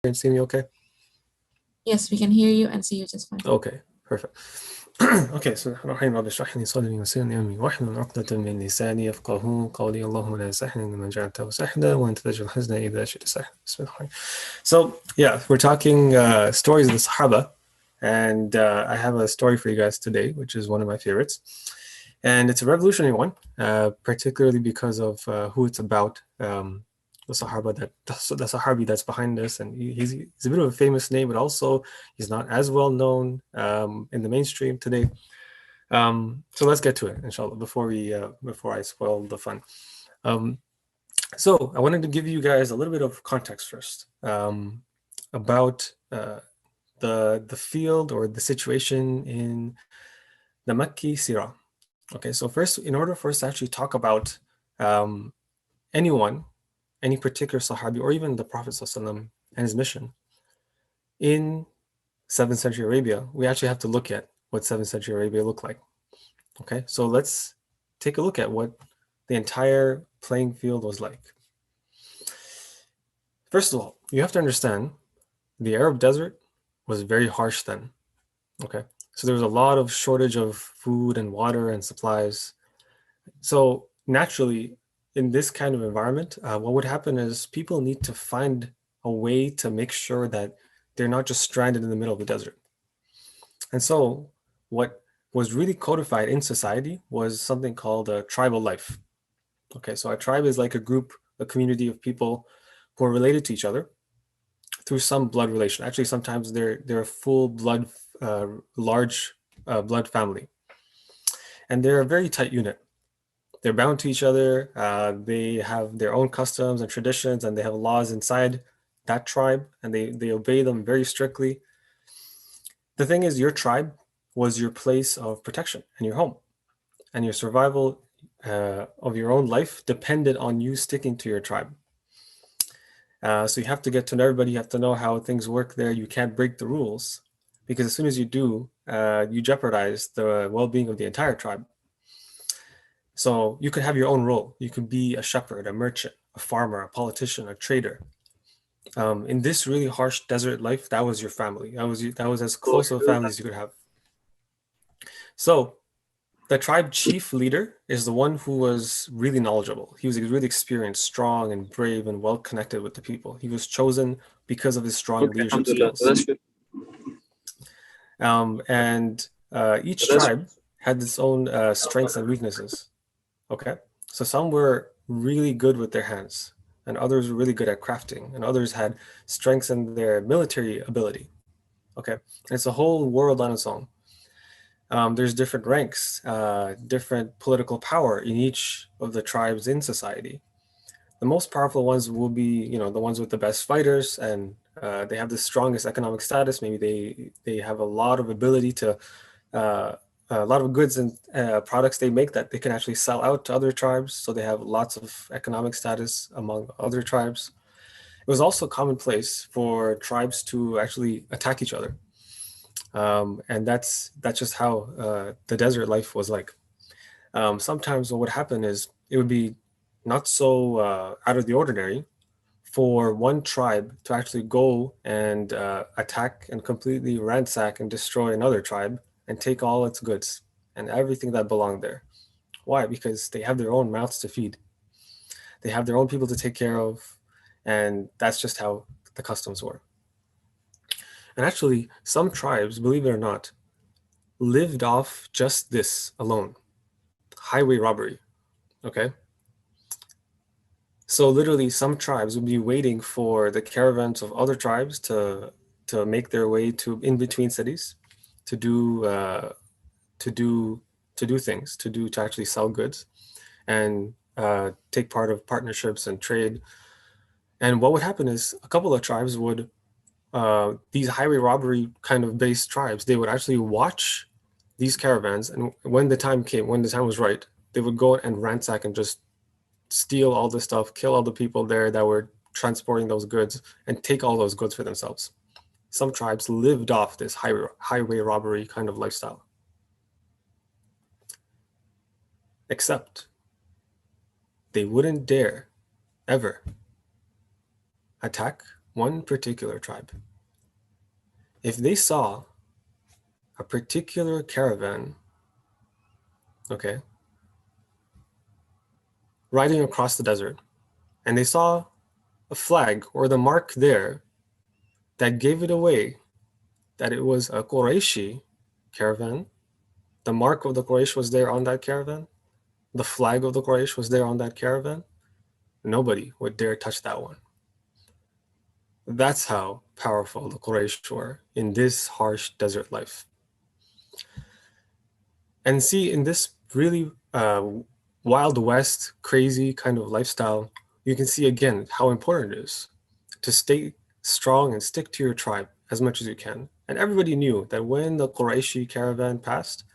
and see me okay? Yes, we can hear you and see you just fine. Okay, perfect. Okay, so الرحمن رب اشرح لي صدري ويسر لي امري واحلل عقدة من لساني يفقهوا قولي اللهم لا سهلا لما جعلته سهلا وانت تجعل الحزن اذا شئت سهلا. بسم الله. So yeah, we're talking stories of the Sahaba, and I have a story for you guys today, which is one of my favorites, and it's a revolutionary one, particularly because of who it's about. The Sahaba the Sahabi that's behind this, and he's a bit of a famous name, but also he's not as well known in the mainstream today. So let's get to it, inshallah, before I spoil the fun. So I wanted to give you guys a little bit of context first about the field or the situation in the Makki Sirah. Okay, so first, in order for us to actually talk about anyone, any particular Sahabi, or even the Prophet ﷺ and his mission in 7th century Arabia, we actually have to look at what 7th century Arabia looked like. Okay, so let's take a look at what the entire playing field was like. First of all, you have to understand the Arab desert was very harsh then. Okay, so there was a lot of shortage of food and water and supplies. So naturally, in this kind of environment, what would happen is people need to find a way to make sure that they're not just stranded in the middle of the desert. And so what was really codified in society was something called a tribal life. Okay, so a tribe is like a group, a community of people who are related to each other through some blood relation. Actually, sometimes they're a full blood, large blood family. And they're a very tight unit. They're bound to each other. They have their own customs and traditions, and they have laws inside that tribe, and they obey them very strictly. The thing is, your tribe was your place of protection and your home, and your survival of your own life depended on you sticking to your tribe. So you have to get to know everybody. You have to know how things work there. You can't break the rules, because as soon as you do, you jeopardize the well-being of the entire tribe. So you could have your own role. You could be a shepherd, a merchant, a farmer, a politician, a trader. In this really harsh desert life, that was your family. That was as close of a family as you could have. So the tribe chief leader is the one who was really knowledgeable. He was really experienced, strong, and brave, and well connected with the people. He was chosen because of his strong leadership skills. That's good. And each tribe had its own strengths and weaknesses. Okay, so some were really good with their hands, and others were really good at crafting, and others had strengths in their military ability. Okay, and it's a whole world on its own. There's different ranks, different political power in each of the tribes in society. The most powerful ones will be, the ones with the best fighters, and they have the strongest economic status. Maybe they have a lot of ability to a lot of goods and products they make that they can actually sell out to other tribes. So they have lots of economic status among other tribes. It was also commonplace for tribes to actually attack each other. And that's just how the desert life was like. Sometimes what would happen is it would be not so out of the ordinary for one tribe to actually go and attack and completely ransack and destroy another tribe and take all its goods and everything that belonged there. Why? Because they have their own mouths to feed. They have their own people to take care of, and that's just how the customs were. And actually, some tribes, believe it or not, lived off just this alone: highway robbery. Okay? So literally, some tribes would be waiting for the caravans of other tribes to make their way to in between cities, to do things, to actually sell goods, and take part of partnerships and trade. And what would happen is a couple of tribes would these highway robbery kind of based tribes, they would actually watch these caravans, and when the time came, when the time was right, they would go and ransack and just steal all the stuff, kill all the people there that were transporting those goods, and take all those goods for themselves. Some tribes lived off this highway robbery kind of lifestyle. Except they wouldn't dare ever attack one particular tribe, if they saw a particular caravan, okay, riding across the desert, and they saw a flag or the mark there that gave it away that it was a Qurayshi caravan, the mark of the Quraysh was there on that caravan, the flag of the Quraysh was there on that caravan, nobody would dare touch that one. That's how powerful the Quraysh were in this harsh desert life. And see, in this really Wild West, crazy kind of lifestyle, you can see again how important it is to stay strong and stick to your tribe as much as you can. And everybody knew that when the Qurayshi caravan passed,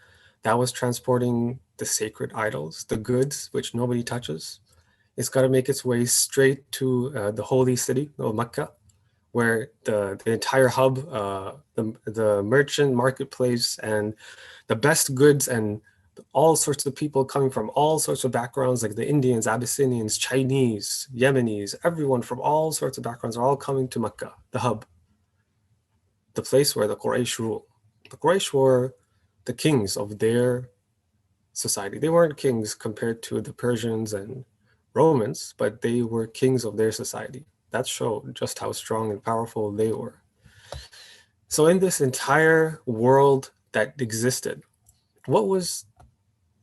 that was transporting the sacred idols, the goods which nobody touches. It's got to make its way straight to the holy city of Mecca, where the entire hub, the merchant marketplace, and the best goods and all sorts of people coming from all sorts of backgrounds, like the Indians, Abyssinians, Chinese, Yemenis, everyone from all sorts of backgrounds are all coming to Mecca, the hub, the place where the Quraysh rule. The Quraysh were the kings of their society. They weren't kings compared to the Persians and Romans, but they were kings of their society. That showed just how strong and powerful they were. So in this entire world that existed, what was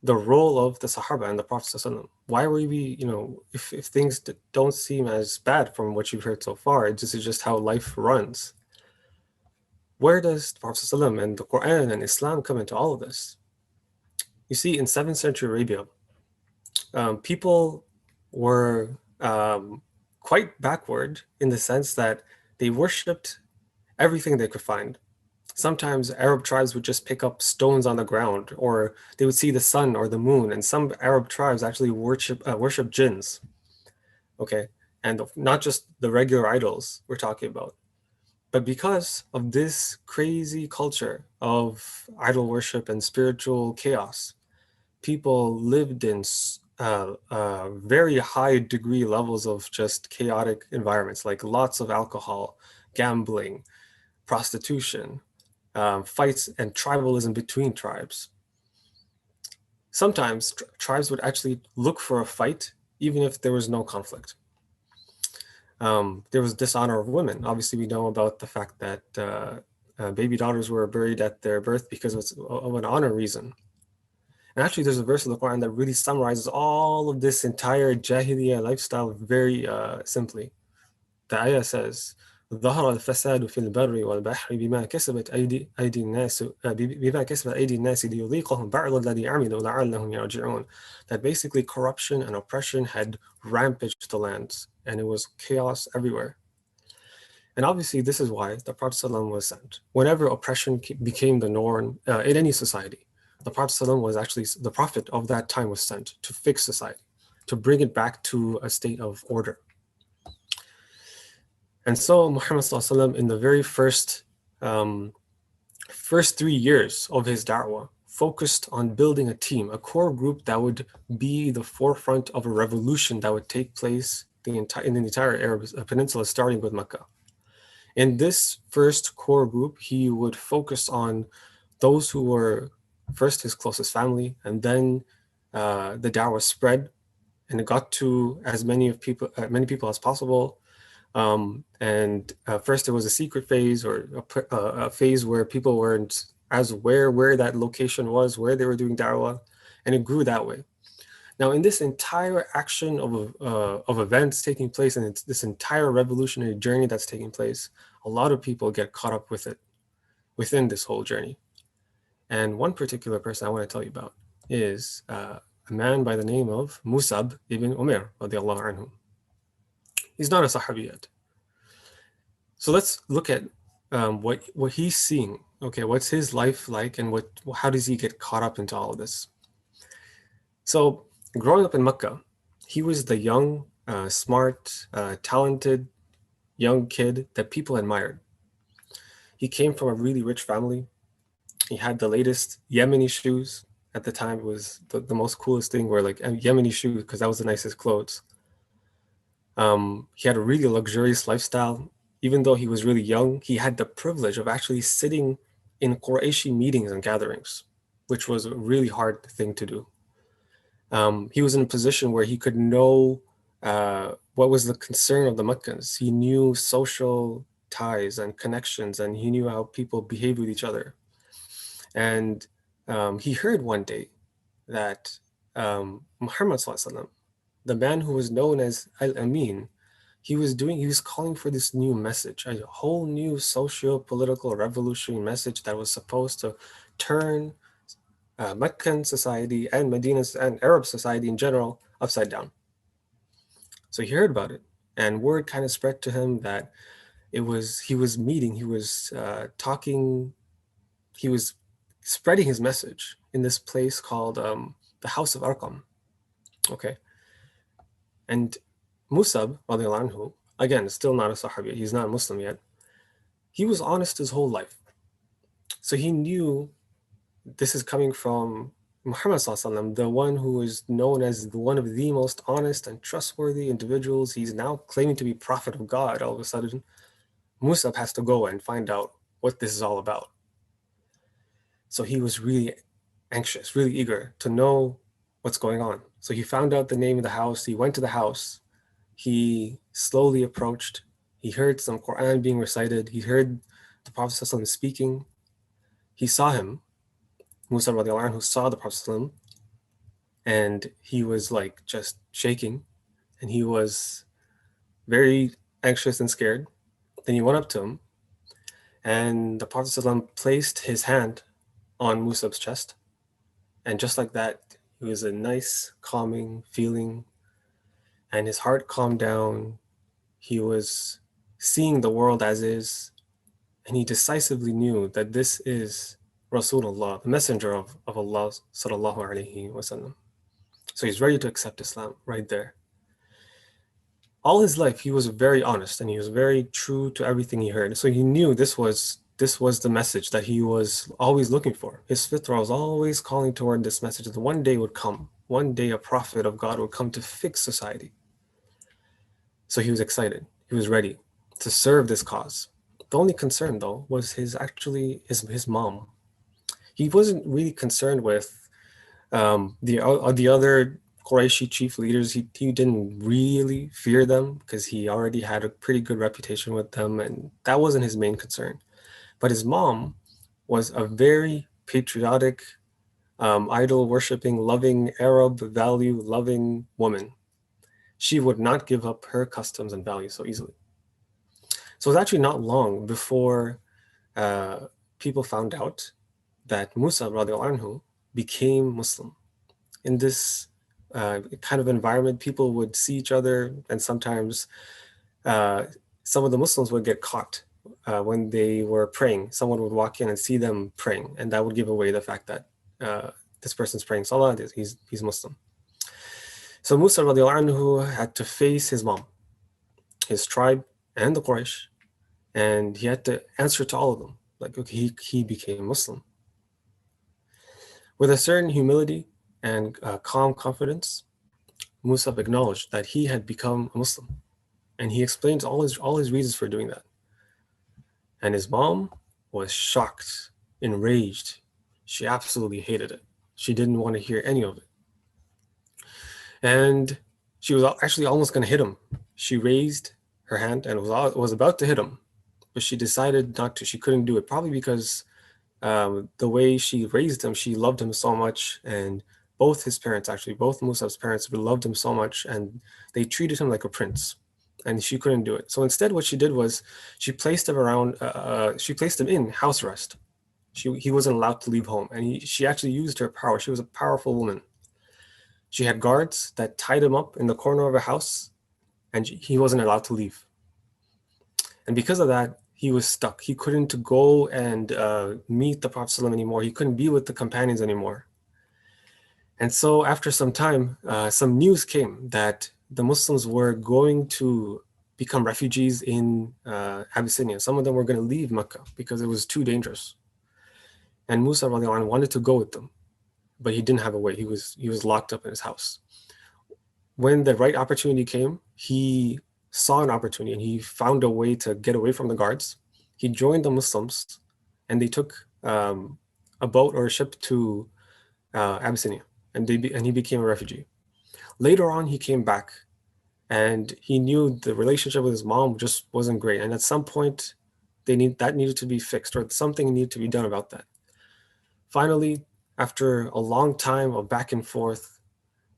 the role of the Sahaba and the Prophet ﷺ? Why were we, if things don't seem as bad from what you've heard so far, this is just how life runs. Where does the Prophet ﷺ and the Quran and Islam come into all of this? You see, in 7th century Arabia, people were quite backward in the sense that they worshipped everything they could find. Sometimes Arab tribes would just pick up stones on the ground, or they would see the sun or the moon, and some Arab tribes actually worship jinns, okay? And not just the regular idols we're talking about. But because of this crazy culture of idol worship and spiritual chaos, people lived in very high degree levels of just chaotic environments, like lots of alcohol, gambling, prostitution, fights and tribalism between tribes. Sometimes tribes would actually look for a fight even if there was no conflict. There was dishonor of women. Obviously, we know about the fact that baby daughters were buried at their birth because of an honor reason. And actually, there's a verse of the Quran that really summarizes all of this entire Jahiliyyah lifestyle very simply. The ayah says, ظهر الفساد في البر والبحر بما كسبت أيدي الناس ليذيقهم بعض الذي عملوا لعلهم يرجعون. That basically corruption and oppression had rampaged the lands, and it was chaos everywhere. And obviously, this is why the Prophet ﷺ was sent. Whenever oppression became the norm in any society, the Prophet ﷺ was actually the Prophet of that time was sent to fix society, to bring it back to a state of order. And so Muhammad ﷺ, in the very first 3 years of his da'wah, focused on building a team, a core group that would be the forefront of a revolution that would take place in the entire Arab Peninsula, starting with Mecca. In this first core group, he would focus on those who were first his closest family, and then the da'wah spread, and it got to as many people as possible. First there was a secret phase, or a phase where people weren't as aware where that location was, where they were doing da'wah, and it grew that way. Now, in this entire action of events taking place, and it's this entire revolutionary journey that's taking place, a lot of people get caught up with it within this whole journey. And one particular person I want to tell you about is a man by the name of Musab ibn Umair radiallahu anhu. He's not a Sahabi yet. So let's look at what he's seeing. Okay, what's his life like, and how does he get caught up into all of this? So growing up in Mecca, he was the young, smart, talented young kid that people admired. He came from a really rich family. He had the latest Yemeni shoes. At the time, it was the most coolest thing, were like Yemeni shoes, because that was the nicest clothes. He had a really luxurious lifestyle. even though he was really young, he had the privilege of actually sitting in Qurayshi meetings and gatherings, which was a really hard thing to do. He was in a position where he could know what was the concern of the Meccans. He knew social ties and connections, and he knew how people behave with each other. And he heard one day that Muhammad ﷺ, the man who was known as Al-Amin, he was calling for this new message, a whole new socio-political revolutionary message that was supposed to turn Meccan society and Medina's and Arab society in general upside down. So he heard about it, and word kind of spread to him that he was talking, he was spreading his message in this place called the House of Arqam. Okay. And Musab, radiallahu anhu, again, still not a Sahabi, he's not a Muslim yet. He was honest his whole life. So he knew this is coming from Muhammad ﷺ, the one who is known as one of the most honest and trustworthy individuals. He's now claiming to be prophet of God. All of a sudden, Musab has to go and find out what this is all about. So he was really anxious, really eager to know what's going on. So he found out the name of the house. He went to the house. He slowly approached. He heard some Quran being recited. He heard the Prophet ﷺ speaking. He saw him. Musa radiallahu anhu saw the Prophet ﷺ, and he was like just shaking, and he was very anxious and scared. Then he went up to him, and the Prophet ﷺ placed his hand on Musab's chest, and just like that, it was a nice calming feeling, and his heart calmed down. He was seeing the world as is, and he decisively knew that this is Rasulullah, the messenger of Allah sallallahu alaihi wasallam. So he's ready to accept Islam right there. All his life, he was very honest and he was very true to everything he heard. So he knew this was the message that he was always looking for. His fitrah was always calling toward this message that one day would come. One day a prophet of God would come to fix society. So he was excited. He was ready to serve this cause. The only concern, though, was his mom. He wasn't really concerned with the other Qurayshi chief leaders. He didn't really fear them because he already had a pretty good reputation with them, and that wasn't his main concern. But his mom was a very patriotic, idol-worshipping, loving, Arab value-loving woman. She would not give up her customs and values so easily. So it was actually not long before people found out that Musa radiallahu anhu became Muslim. In this kind of environment, people would see each other, and sometimes some of the Muslims would get caught when they were praying. Someone would walk in and see them praying, and that would give away the fact that this person's praying Salah, he's Muslim. So Musa radiallahu anhu had to face his mom, his tribe, and the Quraysh, and he had to answer to all of them. Like, okay, he became Muslim. With a certain humility and calm confidence, Musab acknowledged that he had become a Muslim, and he explained all his reasons for doing that. And his mom was shocked, enraged. She absolutely hated it. She didn't want to hear any of it. And she was actually almost going to hit him. She raised her hand and was about to hit him, but she decided not to. She couldn't do it, probably because the way she raised him, she loved him so much, and both Musab's parents loved him so much, and they treated him like a prince, and she couldn't do it. So instead, what she did was she placed him in house arrest. He wasn't allowed to leave home, and she actually used her power. She was a powerful woman. She had guards that tied him up in the corner of a house, and he wasn't allowed to leave. And because of that, he was stuck. He couldn't go and meet the Prophet ﷺ anymore. He couldn't be with the companions anymore. And so after some time, some news came that the Muslims were going to become refugees in Abyssinia. Some of them were going to leave Mecca because it was too dangerous. And Musa radiallahu anhu wanted to go with them, but he didn't have a way. He was locked up in his house. When the right opportunity came, he saw an opportunity and he found a way to get away from the guards. He joined the Muslims and they took a boat or a ship to Abyssinia, and he became a refugee. Later on, he came back and he knew the relationship with his mom just wasn't great. And at some point, that needed to be fixed, or something needed to be done about that. Finally, after a long time of back and forth,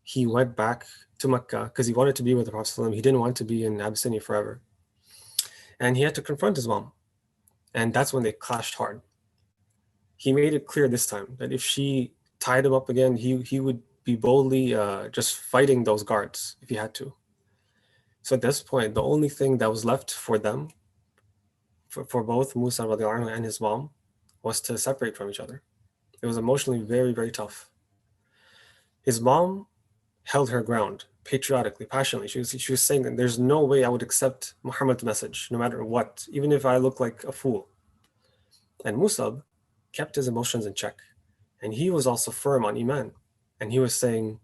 he went back to Mecca because he wanted to be with the Prophet ﷺ. He didn't want to be in Abyssinia forever. And he had to confront his mom. And that's when they clashed hard. He made it clear this time that if she tied him up again, he would be boldly just fighting those guards if he had to. So at this point, the only thing that was left for them, for both Musa radiallahu anhu and his mom, was to separate from each other. It was emotionally very, very tough. His mom held her ground patriotically, passionately. She was saying that there's no way I would accept Muhammad's message, no matter what, even if I look like a fool. And Musab kept his emotions in check. And he was also firm on Iman. And he was saying,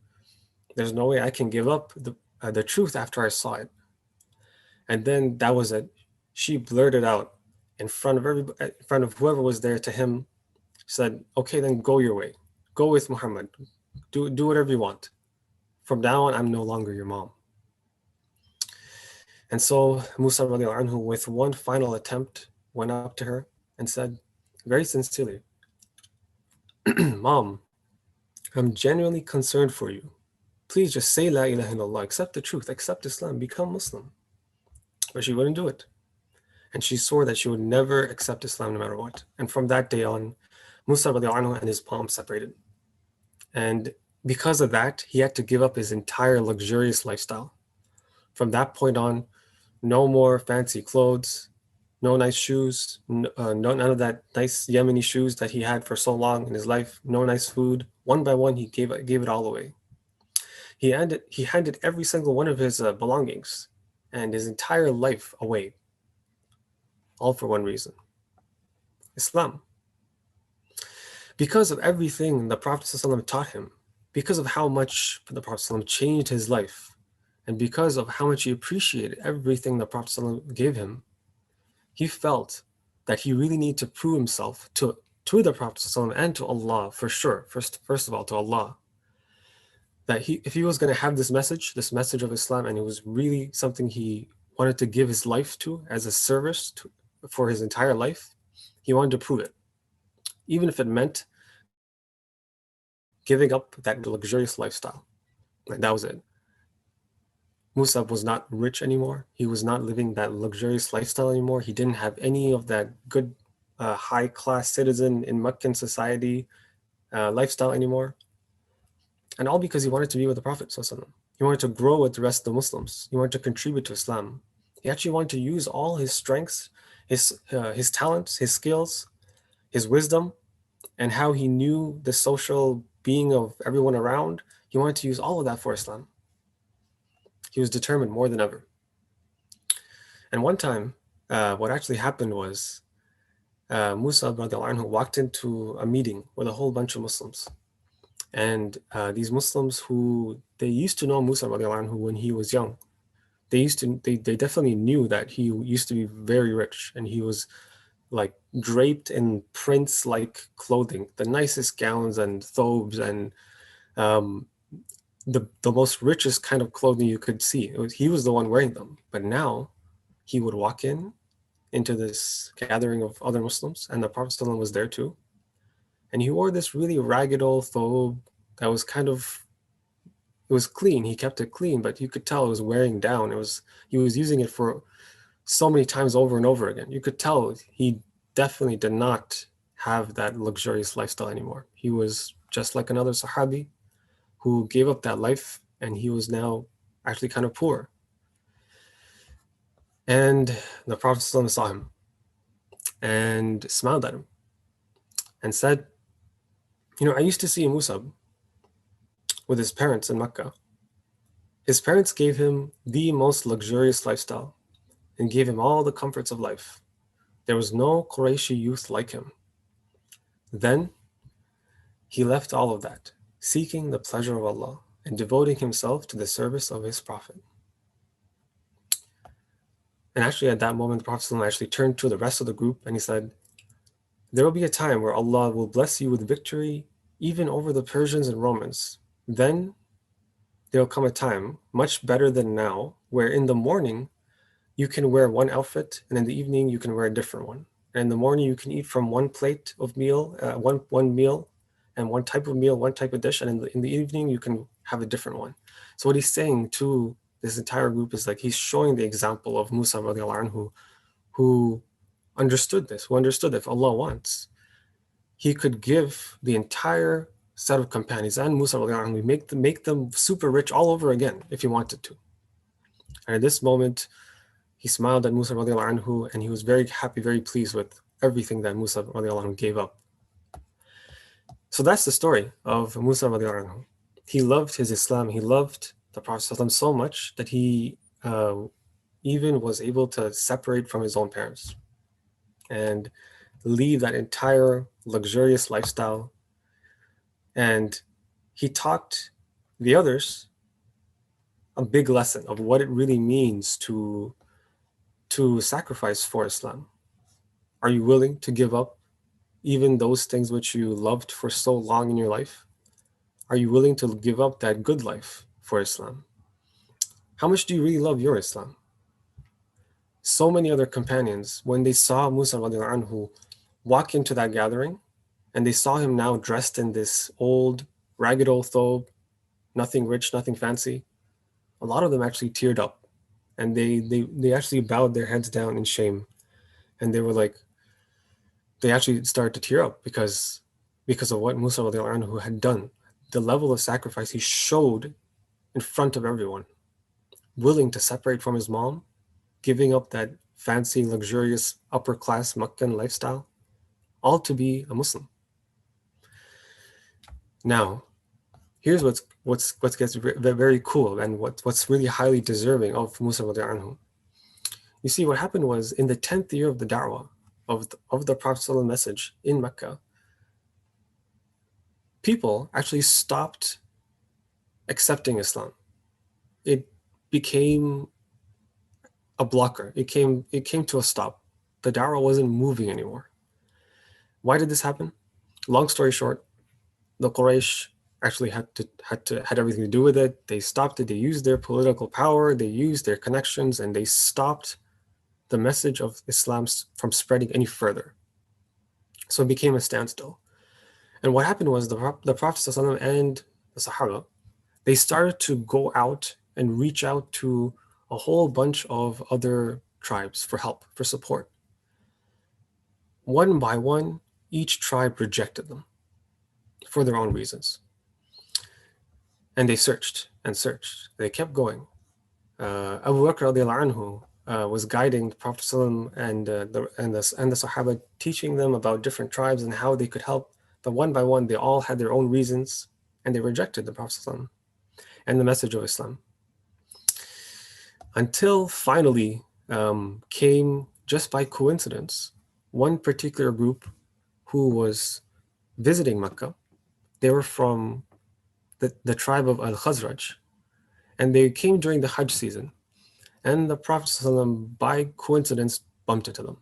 there's no way I can give up the truth after I saw it. And then that was it. She blurted out in front of whoever was there to him, said, okay, then go your way. Go with Muhammad. Do whatever you want. From now on, I'm no longer your mom. And so Musa radiallahu anhu, with one final attempt, went up to her and said, very sincerely, Mom, I'm genuinely concerned for you. Please just say La ilaha illallah, accept the truth, accept Islam, become Muslim. But she wouldn't do it. And she swore that she would never accept Islam no matter what. And from that day on, Musa radiallahu anhu and his mom separated. And because of that, he had to give up his entire luxurious lifestyle. From that point on, no more fancy clothes, no nice shoes, none of that nice Yemeni shoes that he had for so long in his life, no nice food. One by one, he gave it all away. He handed every single one of his belongings and his entire life away, all for one reason: Islam. Because of everything the Prophet ﷺ taught him, because of how much the Prophet ﷺ changed his life, and because of how much he appreciated everything the Prophet ﷺ gave him, he felt that he really needed to prove himself to the Prophet ﷺ and to Allah, for sure, first of all, to Allah, that if he was going to have this message of Islam, and it was really something he wanted to give his life to as a service for his entire life, he wanted to prove it, even if it meant giving up that luxurious lifestyle. And that was it. Musab was not rich anymore. He was not living that luxurious lifestyle anymore. He didn't have any of that good high-class citizen in Meccan society lifestyle anymore. And all because he wanted to be with the Prophet ﷺ. He wanted to grow with the rest of the Muslims. He wanted to contribute to Islam. He actually wanted to use all his strengths, his talents, his skills, his wisdom, and how he knew the social being of everyone around. He wanted to use all of that for Islam. He was determined more than ever. And one time, what actually happened was Musa radiallahu anhu walked into a meeting with a whole bunch of Muslims. And these Muslims they used to know Musa radiallahu anhu when he was young. They definitely knew that he used to be very rich, and he was like draped in prince-like clothing, the nicest gowns and thobes, and the most richest kind of clothing you could see. He was the one wearing them. But now he would walk into this gathering of other Muslims, and the Prophet ﷺ was there too. And he wore this really ragged old thobe that was it was clean. He kept it clean, but you could tell it was wearing down. He was using it for so many times over and over again. You could tell he definitely did not have that luxurious lifestyle anymore. He was just like another Sahabi who gave up that life, and he was now actually kind of poor. And the Prophet ﷺ saw him and smiled at him and said, I used to see Musab with his parents in Mecca. His parents gave him the most luxurious lifestyle and gave him all the comforts of life. There was no Qurayshi youth like him. Then he left all of that, seeking the pleasure of Allah and devoting himself to the service of his Prophet. And actually at that moment, the Prophet actually turned to the rest of the group and he said, there will be a time where Allah will bless you with victory even over the Persians and Romans. Then there will come a time, much better than now, where in the morning you can wear one outfit and in the evening you can wear a different one. And in the morning you can eat from one plate of meal, one meal and one type of meal, one type of dish, and in the evening you can have a different one. So what he's saying to this entire group is like he's showing the example of Musa radiallahu anhu, who understood this, who understood that if Allah wants, he could give the entire set of companions and Musa radiallahu anhu, make them super rich all over again if he wanted to. And at this moment, he smiled at Musa radiallahu anhu and he was very happy, very pleased with everything that Musa radiallahu anhu gave up. So that's the story of Musa radiallahu anhu. He loved his Islam, he loved the Prophet so much that he even was able to separate from his own parents and leave that entire luxurious lifestyle. And he taught the others a big lesson of what it really means to sacrifice for Islam. Are you willing to give up even those things which you loved for so long in your life? Are you willing to give up that good life for Islam? How much do you really love your Islam? So many other companions, when they saw Musa radiallahu anhu walk into that gathering and they saw him now dressed in this old, ragged old thobe, nothing rich, nothing fancy, a lot of them actually teared up and they actually bowed their heads down in shame. And they were like, they actually started to tear up because of what Musa radiallahu anhu had done. The level of sacrifice he showed in front of everyone, willing to separate from his mom, giving up that fancy, luxurious, upper class Meccan lifestyle, all to be a Muslim. Now, here's what gets very cool and what's really highly deserving of Musa radiallahu anhu. You see, what happened was in the 10th year of the da'wah of the Prophet's message in Mecca, people actually stopped accepting Islam. It became a blocker. It came to a stop. The da'wah wasn't moving anymore. Why did this happen? Long story short, the Quraysh actually had everything to do with it. They stopped it. They used their political power. They used their connections, and they stopped the message of Islam from spreading any further. So it became a standstill. And what happened was the Prophet ﷺ and the Sahaba, they started to go out and reach out to a whole bunch of other tribes for help, for support. One by one, each tribe rejected them for their own reasons. And they searched and searched. They kept going. Abu Bakr radiallahu anhu was guiding the Prophet ﷺ and the Sahaba, teaching them about different tribes and how they could help. But one by one, they all had their own reasons and they rejected the Prophet ﷺ and the message of Islam. Until finally came, just by coincidence, one particular group who was visiting Mecca. They were from the tribe of Al-Khazraj, and they came during the Hajj season. And the Prophet ﷺ, by coincidence, bumped into them.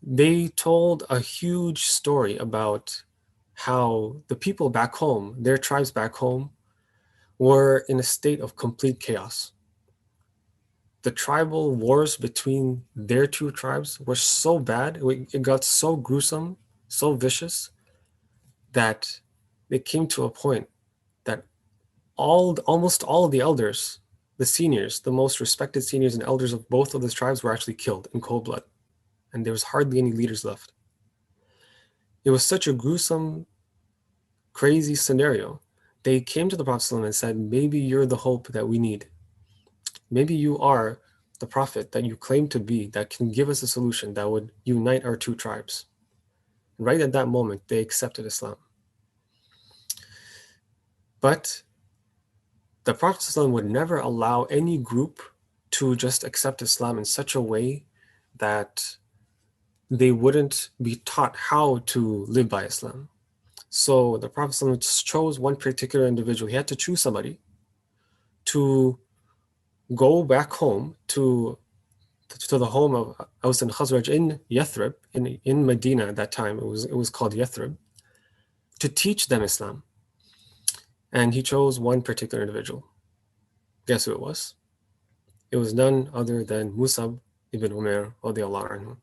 They told a huge story about how the people back home, their tribes back home, were in a state of complete chaos. The tribal wars between their two tribes were so bad, it got so gruesome, so vicious, that it came to a point that almost all of the elders, the seniors, the most respected seniors and elders of both of those tribes were actually killed in cold blood. And there was hardly any leaders left. It was such a gruesome, crazy scenario. They came to the Prophet ﷺ and said, maybe you're the hope that we need. Maybe you are the prophet that you claim to be, that can give us a solution that would unite our two tribes. And right at that moment, they accepted Islam. But the Prophet ﷺ would never allow any group to just accept Islam in such a way that they wouldn't be taught how to live by Islam. So the Prophet ﷺ chose one particular individual. He had to choose somebody to go back home to to the home of Aus and Khazraj in Yathrib, in Medina at that time. It was called Yathrib, to teach them Islam. And he chose one particular individual. Guess who it was? It was none other than Musab ibn Umair radiallahu anhu.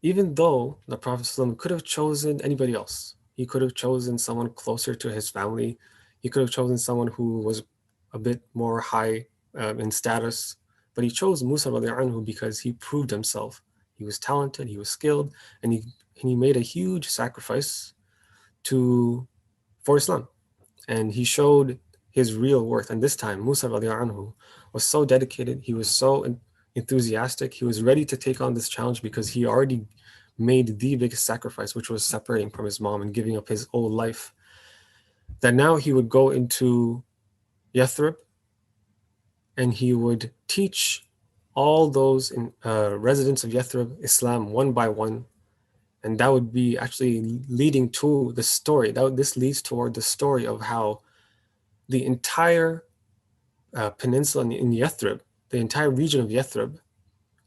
Even though the Prophet ﷺ could have chosen anybody else, he could have chosen someone closer to his family, he could have chosen someone who was a bit more high in status, but he chose Musa radiallahu anhu because he proved himself. He was talented, he was skilled, and he made a huge sacrifice for Islam. And he showed his real worth. And this time, Musa radiallahu anhu was so dedicated, he was so enthusiastic, he was ready to take on this challenge because he already made the biggest sacrifice, which was separating from his mom and giving up his old life, that now he would go into Yathrib and he would teach all those residents of Yathrib Islam one by one. And that would be actually leading to the story. This leads toward the story of how the entire peninsula in Yathrib, the entire region of Yathrib,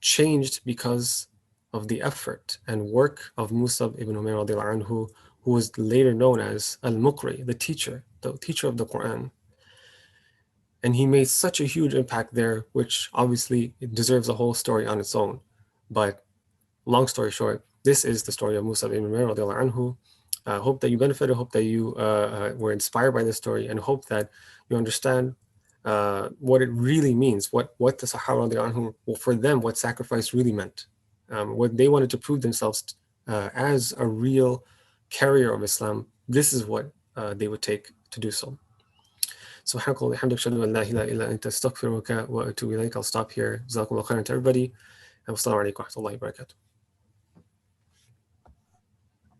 changed because of the effort and work of Musab ibn Umair radiallahu anhu, who was later known as Al-Muqri, the teacher of the Quran. And he made such a huge impact there, which obviously it deserves a whole story on its own. But long story short, this is the story of Musab ibn Umair radiallahu anhu. I hope that you benefited, hope that you were inspired by this story, and hope that you understand what it really means, what the Sahaba radiallahu anhu, for them, what sacrifice really meant. What they wanted to prove themselves as a real carrier of Islam. This is what they would take to do so. سبحانك اللهم وبحمدك أشهد أن لا إله إلا أنت أستغفرك وأتوب إليك. I'll stop here. جزاكم الله خيرا to everybody. And wassalamu alaikum wa rahmatullahi wa barakatuh.